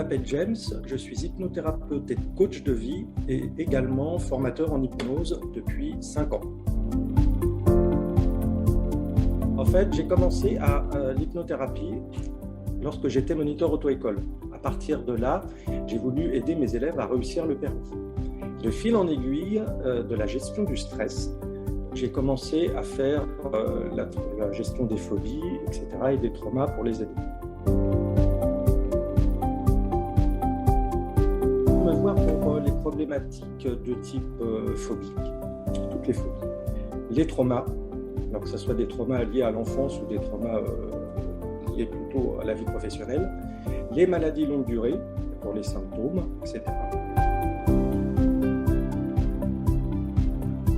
m'appelle James, je suis hypnothérapeute et coach de vie et également formateur en hypnose depuis 5 ans. En fait, j'ai commencé à l'hypnothérapie lorsque j'étais moniteur auto-école. À partir de là, j'ai voulu aider mes élèves à réussir le permis. De fil en aiguille de la gestion du stress, j'ai commencé à faire la gestion des phobies, etc. et des traumas pour les aider. On me voit pour les problématiques de type phobique, toutes les phobies, les traumas, alors que ce soit des traumas liés à l'enfance ou des traumas liés plutôt à la vie professionnelle, les maladies longue durée pour les symptômes, etc.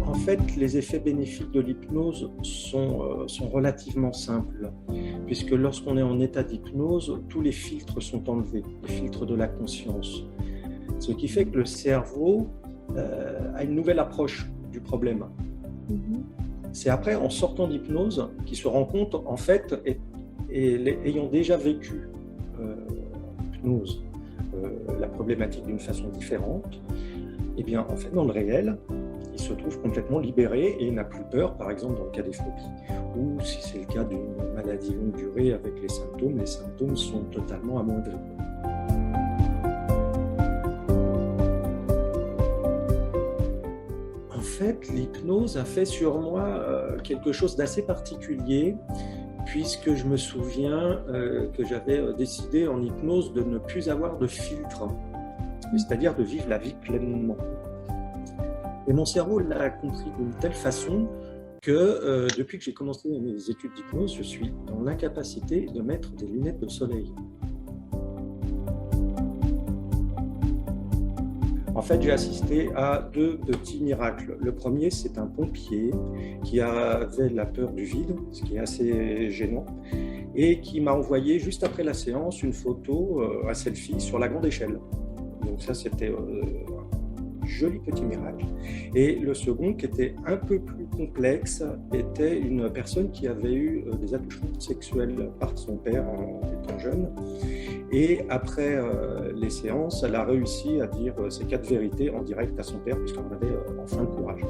En fait, les effets bénéfiques de l'hypnose sont relativement simples, puisque lorsqu'on est en état d'hypnose, tous les filtres sont enlevés, les filtres de la conscience. Ce qui fait que le cerveau a une nouvelle approche du problème. C'est après, en sortant d'hypnose, qu'il se rend compte, en fait, ayant déjà vécu l'hypnose, la problématique d'une façon différente, et bien, en fait, dans le réel, il se trouve complètement libéré et il n'a plus peur, par exemple dans le cas des phobies, ou si c'est le cas d'une maladie longue durée avec les symptômes sont totalement amoindris. En fait, l'hypnose a fait sur moi quelque chose d'assez particulier, puisque je me souviens que j'avais décidé en hypnose de ne plus avoir de filtre, c'est-à-dire de vivre la vie pleinement. Et mon cerveau l'a compris d'une telle façon que depuis que j'ai commencé mes études d'hypnose, je suis dans l'incapacité de mettre des lunettes de soleil. En fait, j'ai assisté à 2 petits miracles. Le premier, c'est un pompier qui avait la peur du vide, ce qui est assez gênant, et qui m'a envoyé juste après la séance une photo, un selfie sur la grande échelle. Donc ça, c'était un joli petit miracle. Et le second, qui était un peu plus complexe, était une personne qui avait eu des attouchements sexuels par son père en étant jeune. Et après les séances, elle a réussi à dire ces 4 vérités en direct à son père, puisqu'on avait enfin le courage.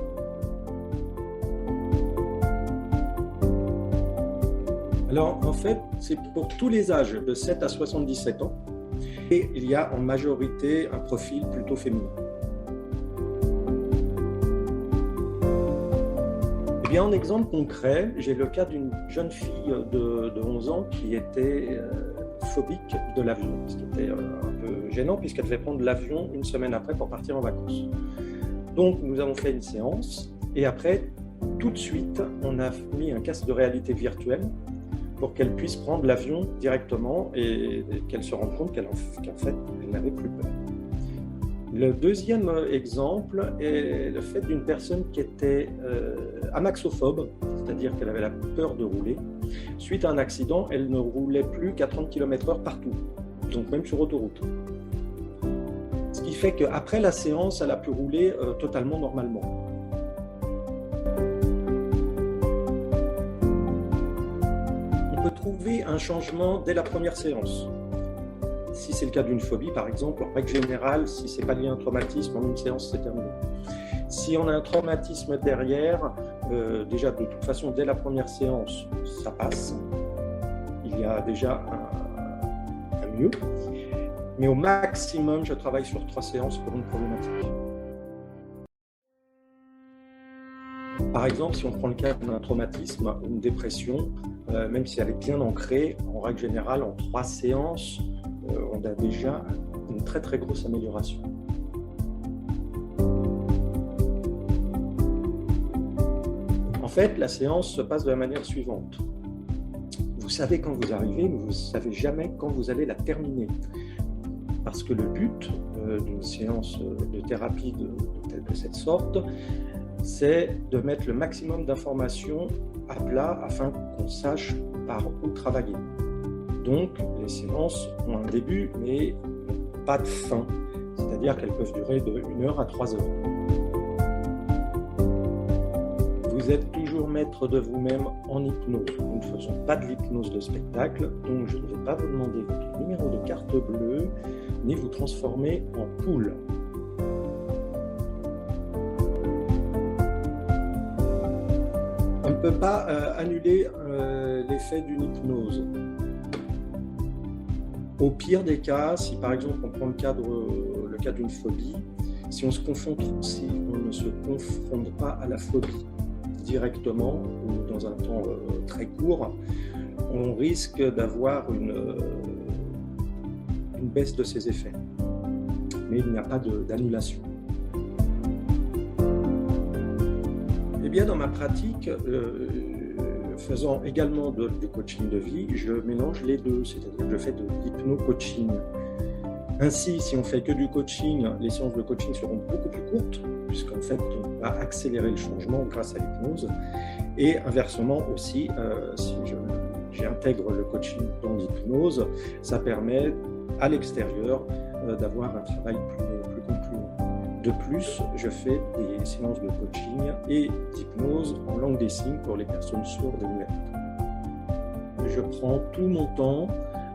Alors en fait, c'est pour tous les âges, de 7 à 77 ans, et il y a en majorité un profil plutôt féminin. Eh bien, en exemple concret, j'ai le cas d'une jeune fille de 11 ans qui était phobique de l'avion, ce qui était un peu gênant puisqu'elle devait prendre l'avion une semaine après pour partir en vacances. Donc nous avons fait une séance et après, tout de suite, on a mis un casque de réalité virtuelle pour qu'elle puisse prendre l'avion directement et qu'elle se rende compte qu'en fait, elle n'avait plus peur. Le deuxième exemple est le fait d'une personne qui était amaxophobe, c'est-à-dire qu'elle avait la peur de rouler. Suite à un accident, elle ne roulait plus qu'à 30 km/h partout, donc même sur autoroute. Ce qui fait qu'après la séance, elle a pu rouler totalement normalement. On peut trouver un changement dès la première séance. Si c'est le cas d'une phobie, par exemple, en règle générale, si ce n'est pas lié à un traumatisme, en une séance, c'est terminé. Si on a un traumatisme derrière, déjà de toute façon, dès la première séance, ça passe. Il y a déjà un mieux. Mais au maximum, je travaille sur 3 séances pour une problématique. Par exemple, si on prend le cas d'un traumatisme, une dépression, même si elle est bien ancrée, en règle générale, en 3 séances, on a déjà une très très grosse amélioration. En fait, la séance se passe de la manière suivante. Vous savez quand vous arrivez, mais vous ne savez jamais quand vous allez la terminer. Parce que le but d'une séance de thérapie de cette sorte, c'est de mettre le maximum d'informations à plat afin qu'on sache par où travailler. Donc, les séances ont un début, mais pas de fin. C'est-à-dire qu'elles peuvent durer de 1 heure à 3 heures. Vous êtes toujours maître de vous-même en hypnose. Nous ne faisons pas de l'hypnose de spectacle, donc je ne vais pas vous demander votre numéro de carte bleue, ni vous transformer en poule. On ne peut pas annuler l'effet d'une hypnose. Au pire des cas, si par exemple on prend le cas d'une phobie, si on ne se confronte pas à la phobie directement ou dans un temps très court, on risque d'avoir une baisse de ses effets. Mais il n'y a pas d'annulation. Eh bien, dans ma pratique, faisant également du coaching de vie, je mélange les deux, c'est-à-dire que je fais de l'hypno-coaching. Ainsi, si on fait que du coaching, les séances de coaching seront beaucoup plus courtes, puisqu'en fait, on va accélérer le changement grâce à l'hypnose. Et inversement aussi, si j'intègre le coaching dans l'hypnose, ça permet à l'extérieur d'avoir un travail plus concluant. De plus, je fais des séances de coaching et d'hypnose en langue des signes pour les personnes sourdes et muettes. Je prends tout mon temps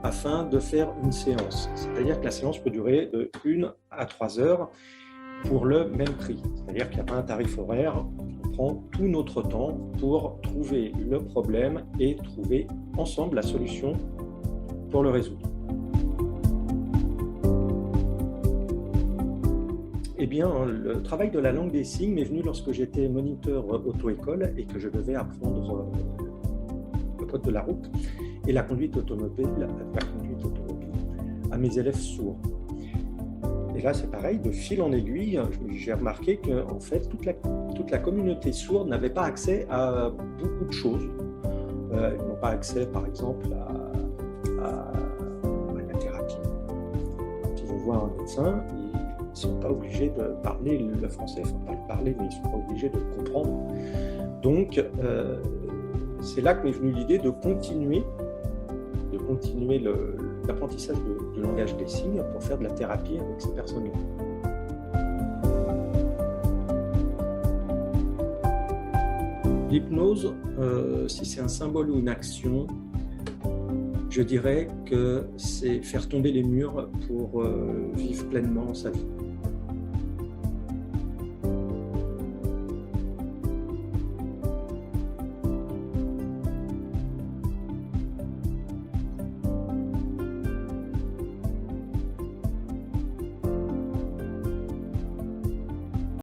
afin de faire une séance. C'est-à-dire que la séance peut durer de 1 à 3 heures pour le même prix. C'est-à-dire qu'il n'y a pas un tarif horaire, on prend tout notre temps pour trouver le problème et trouver ensemble la solution pour le résoudre. Eh bien, le travail de la langue des signes m'est venu lorsque j'étais moniteur auto-école et que je devais apprendre le code de la route et la conduite automobile à mes élèves sourds. Et là, c'est pareil, de fil en aiguille, j'ai remarqué que en fait, toute la communauté sourde n'avait pas accès à beaucoup de choses. Ils n'ont pas accès, par exemple, à la thérapie. Quand ils vont voir un médecin, ils ne sont pas obligés de parler le français, il ne faut pas le parler, mais ils ne sont pas obligés de le comprendre. Donc, c'est là que m'est venue l'idée de continuer l'apprentissage du langage des signes pour faire de la thérapie avec ces personnes-là. L'hypnose, si c'est un symbole ou une action, je dirais que c'est faire tomber les murs pour vivre pleinement sa vie.